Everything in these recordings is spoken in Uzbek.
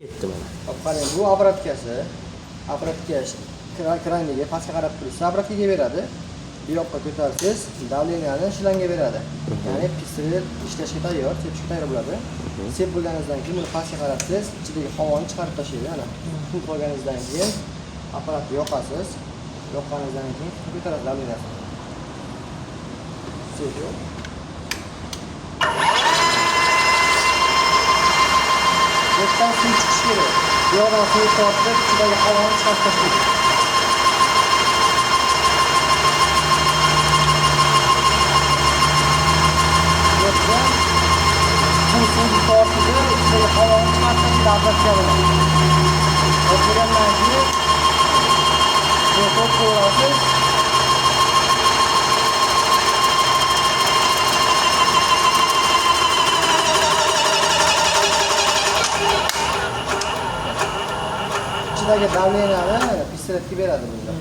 Ketdi mana. Qarang, bu obrotkasi. Obrotka kraniga pastga qarab tursa, obrotkaga beradi. Bu yoqqa ko'tarsangiz, davleniyani shlanga beradi. Ya'ni pistolet ishlashga tayyor, sepishga tayyor bo'ladi. Sep bo'lganingizdan keyin buni pastga qaratsangiz, ichidagi havoni chiqarib tashlaydi. Ana, tutib olganingizdan keyin apparatni yoqasiz. Yoqqaningizdan keyin ko'tarasiz davleniyasini. Sep yo'q. Yerdan suv chiqishi kerak. Bu yoqdan suv tortib, ichidagi havoni chiqarib tashlaydi. Yerdan suv tortib, ichidagi havoni chiqarib tashlaydi obrotka bilan. O'tgandan keyin to'p qo'yasiz. İçindeki davleniyani pistoletga beradi bunda.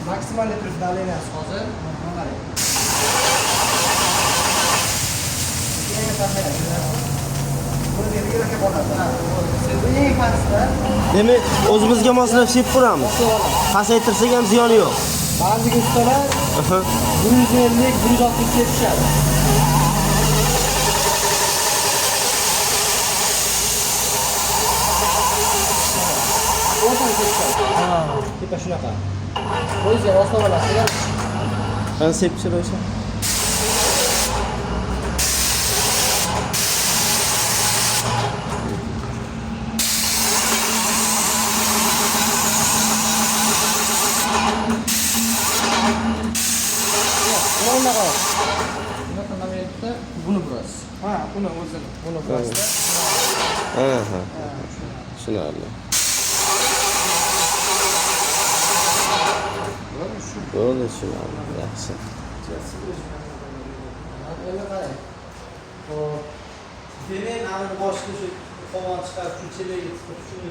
Maksimal turib davleniyasi hozir. Qarang. Buni yerga boradi. Bu eng pastda. Demak, o'zimizga moslab sep ko'ramiz. Pasaytirsak ham ziyoni yo'q. Ba'zi ustalar 150, 160 sepishadi. O'rtaga sepishadi. Tepa shunaqa. O'ziga moslab olasiz. Ben sepishir o'sha. Buni burası. Ha, buni o'zini. Buni burası. Aha. Tushunarli. Bo'ldi, tushunarli. Yaxshi. Demek, boshqa shu qovon chiqarib, shu chelaga tiqib, shuni